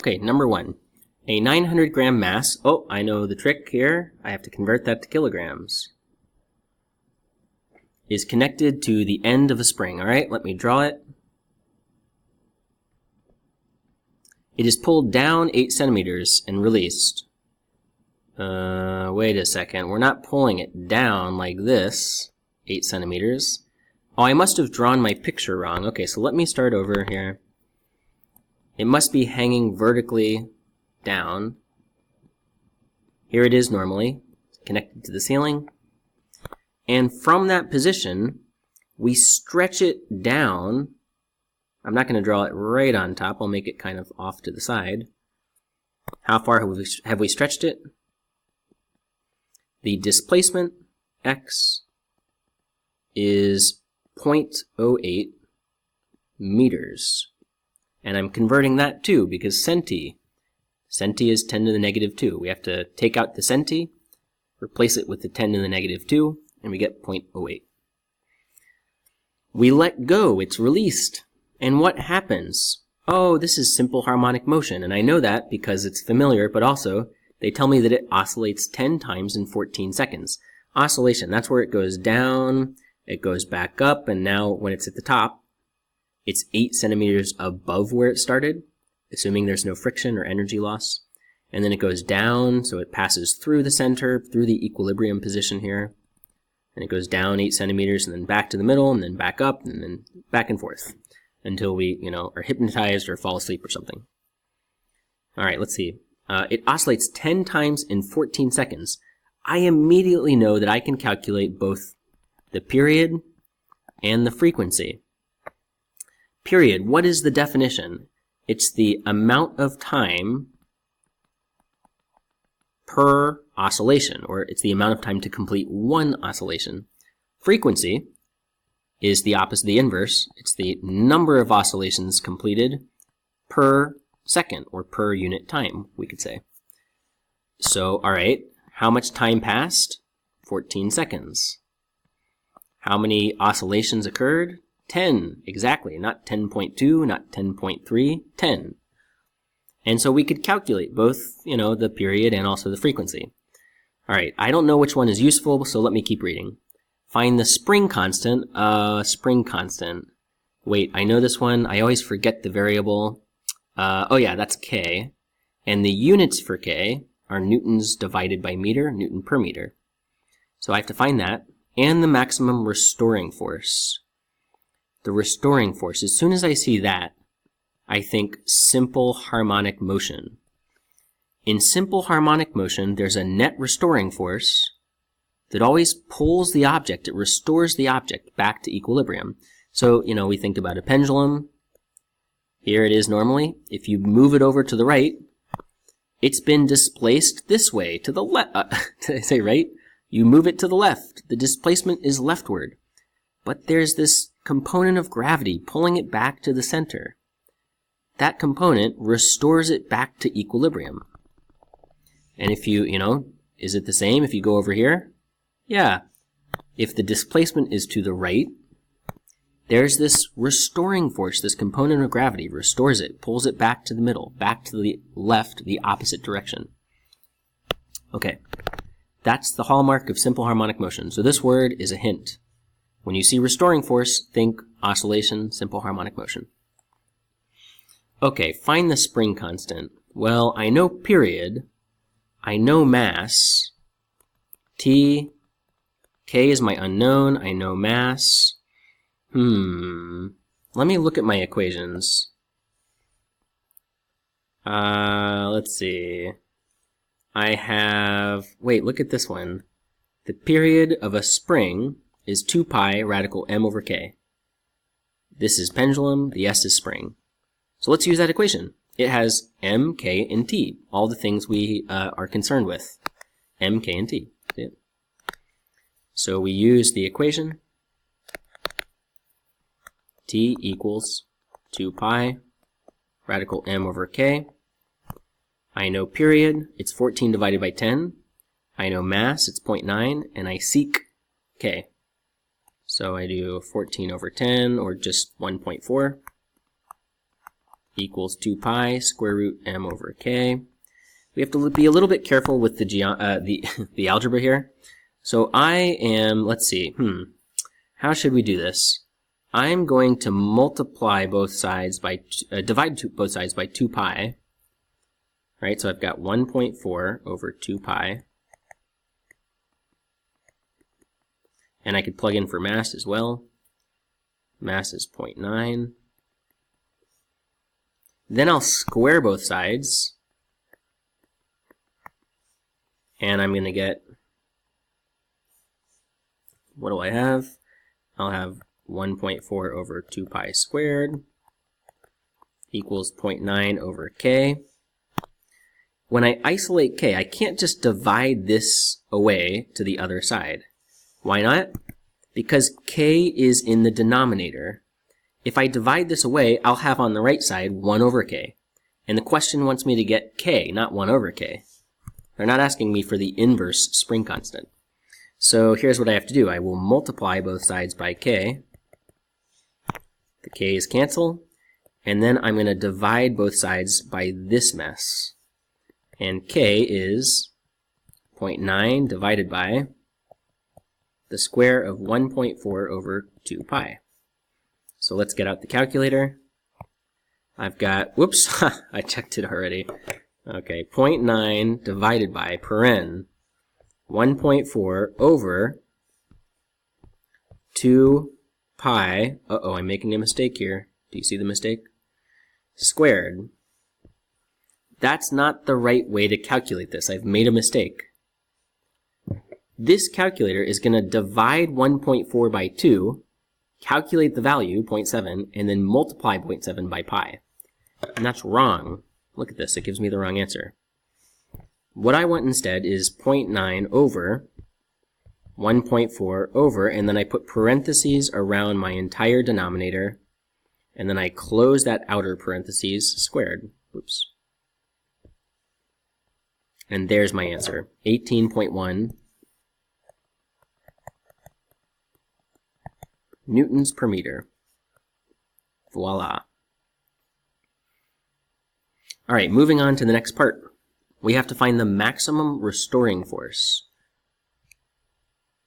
Okay, number 1. A 900 gram mass, oh, I know the trick here, I have to convert that to kilograms, is connected to the end of a spring. Alright, let me draw it. It is pulled down 8 centimeters and released. Wait a second, we're not pulling it down like this, 8 centimeters. Oh, I must have drawn my picture wrong. Okay, so let me start over here. It must be hanging vertically down. Here it is normally, connected to the ceiling. And from that position, we stretch it down. I'm not going to draw it right on top. I'll make it kind of off to the side. How far have we stretched it? The displacement, x, is 0.08 meters. And I'm converting that too, because centi is 10 to the negative 2. We have to take out the centi, replace it with the 10 to the negative 2, and we get 0.08. We let go, it's released. And what happens? Oh, this is simple harmonic motion, and I know that because it's familiar, but also they tell me that it oscillates 10 times in 14 seconds. Oscillation, that's where it goes down, it goes back up, and now when it's at the top, it's 8 centimeters above where it started, assuming there's no friction or energy loss. And then it goes down, so it passes through the center, through the equilibrium position here. And it goes down 8 centimeters, and then back to the middle, and then back up, and then back and forth, until we, are hypnotized or fall asleep or something. Alright, let's see. It oscillates 10 times in 14 seconds. I immediately know that I can calculate both the period and the frequency. Period. What is the definition? It's the amount of time per oscillation, or it's the amount of time to complete one oscillation. Frequency is the opposite, the inverse. It's the number of oscillations completed per second, or per unit time, we could say. So, alright, how much time passed? 14 seconds. How many oscillations occurred? 10, exactly. Not 10.2, not 10.3, 10. And so we could calculate both, the period and also the frequency. Alright, I don't know which one is useful, so let me keep reading. Find the spring constant. Spring constant. Wait, I know this one. I always forget the variable. Oh yeah, that's K. And the units for K are newtons divided by meter, Newton per meter. So I have to find that. And the maximum restoring force. The restoring force. As soon as I see that, I think simple harmonic motion. In simple harmonic motion, there's a net restoring force that always pulls the object, it restores the object back to equilibrium. So, we think about a pendulum. Here it is normally. If you move it over to the right, it's been displaced this way, to the left. Did I say right? You move it to the left. The displacement is leftward. But there's this component of gravity pulling it back to the center. That component restores it back to equilibrium. And if you, is it the same if you go over here? Yeah. If the displacement is to the right, there's this restoring force, this component of gravity restores it, pulls it back to the middle, back to the left, the opposite direction. Okay. That's the hallmark of simple harmonic motion. So this word is a hint. When you see restoring force, think oscillation, simple harmonic motion. Okay, find the spring constant. Well, I know period. I know mass. T. K is my unknown. I know mass. Let me look at my equations. Let's see. I have... Wait, look at this one. The period of a spring is 2 pi radical m over k. This is pendulum, the s is spring. So let's use that equation. It has m, k, and t, all the things we are concerned with. M, k, and t. See it? So we use the equation. T equals 2 pi radical m over k. I know period, it's 14 divided by 10. I know mass, it's 0.9, and I seek k. So I do 14 over 10, or just 1.4. equals 2 pi square root m over k. We have to be a little bit careful with the algebra here. So I am, let's see, how should we do this? I'm going to multiply both sides by, divide both sides by 2 pi. Right, so I've got 1.4 over 2 pi. And I could plug in for mass as well. Mass is 0.9. Then I'll square both sides. And I'm going to get, what do I have? I'll have 1.4 over 2 pi squared equals 0.9 over k. When I isolate k, I can't just divide this away to the other side. Why not? Because k is in the denominator. If I divide this away, I'll have on the right side 1 over k. And the question wants me to get k, not 1 over k. They're not asking me for the inverse spring constant. So here's what I have to do. I will multiply both sides by k. The k's cancel. And then I'm going to divide both sides by this mess. And k is 0.9 divided by the square of 1.4 over 2 pi. So let's get out the calculator. I've got, whoops, I checked it already. Okay, 0.9 divided by, paren, 1.4 over 2 pi, uh-oh, I'm making a mistake here. Do you see the mistake? Squared. That's not the right way to calculate this. I've made a mistake. This calculator is going to divide 1.4 by 2, calculate the value, 0.7, and then multiply 0.7 by pi. And that's wrong. Look at this. It gives me the wrong answer. What I want instead is 0.9 over 1.4 over, and then I put parentheses around my entire denominator, and then I close that outer parentheses squared. Oops. And there's my answer, 18.1 newtons per meter. Voila. All right, moving on to the next part. We have to find the maximum restoring force.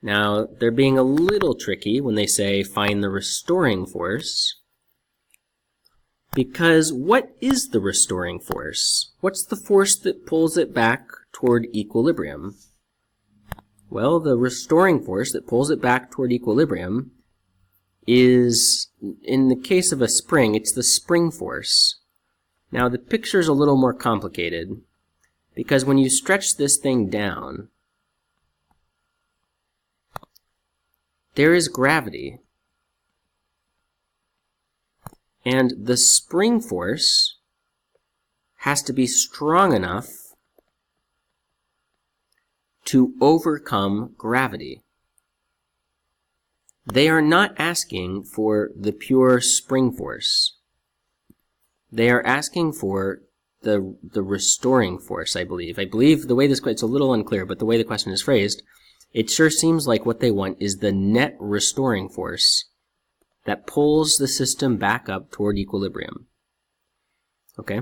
Now, they're being a little tricky when they say find the restoring force, because what is the restoring force? What's the force that pulls it back toward equilibrium? Well, the restoring force that pulls it back toward equilibrium is, in the case of a spring, it's the spring force. Now, the picture's a little more complicated, because when you stretch this thing down, there is gravity. And the spring force has to be strong enough to overcome gravity. They are not asking for the pure spring force. They are asking for the restoring force, I believe. I believe the way this, it's a little unclear, but the way the question is phrased, it sure seems like what they want is the net restoring force that pulls the system back up toward equilibrium. Okay?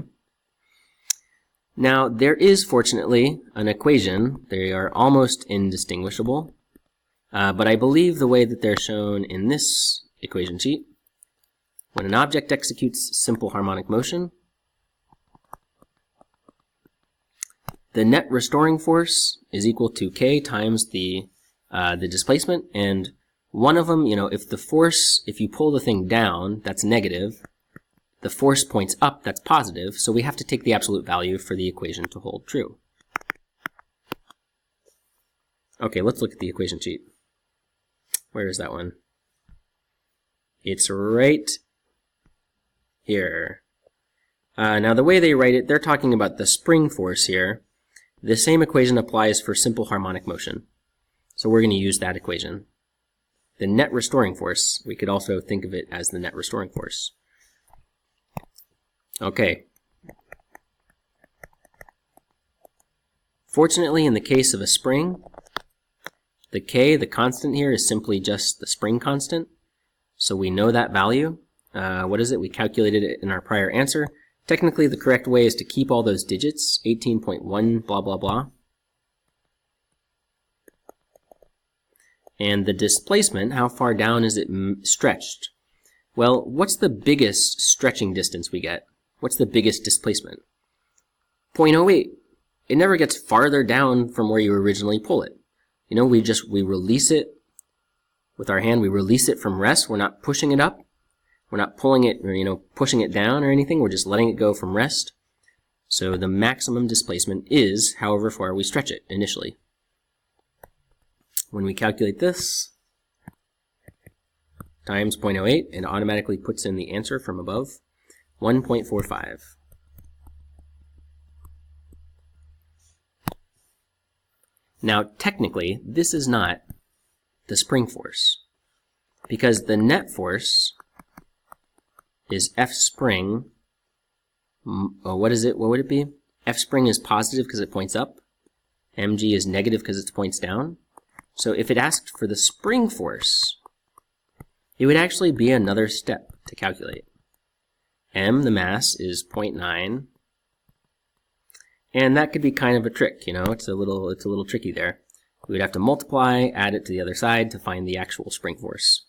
Now, there is, fortunately, an equation. They are almost indistinguishable. But I believe the way that they're shown in this equation sheet, when an object executes simple harmonic motion, the net restoring force is equal to k times the displacement, and one of them, if the force, if you pull the thing down, that's negative. The force points up, that's positive, so we have to take the absolute value for the equation to hold true. Okay, let's look at the equation sheet. Where is that one? It's right here. Now the way they write it, they're talking about the spring force here. The same equation applies for simple harmonic motion. So we're going to use that equation. The net restoring force, we could also think of it as the net restoring force. Okay. Fortunately, in the case of a spring, the k, the constant here, is simply just the spring constant. So we know that value. What is it? We calculated it in our prior answer. Technically, the correct way is to keep all those digits, 18.1 blah blah blah. And the displacement, how far down is it stretched? Well, what's the biggest stretching distance we get? What's the biggest displacement? 0.08. It never gets farther down from where you originally pull it. You know, we release it with our hand. We release it from rest. We're not pushing it up. We're not pulling it or, pushing it down or anything. We're just letting it go from rest. So the maximum displacement is however far we stretch it initially. When we calculate this, times 0.08, it automatically puts in the answer from above, 1.45. Now, technically, this is not the spring force, because the net force is F spring. What is it? What would it be? F spring is positive because it points up. Mg is negative because it points down. So if it asked for the spring force, it would actually be another step to calculate. M, the mass, is 0.9. And that could be kind of a trick, it's a little tricky there. We would have to multiply, add it to the other side to find the actual spring force.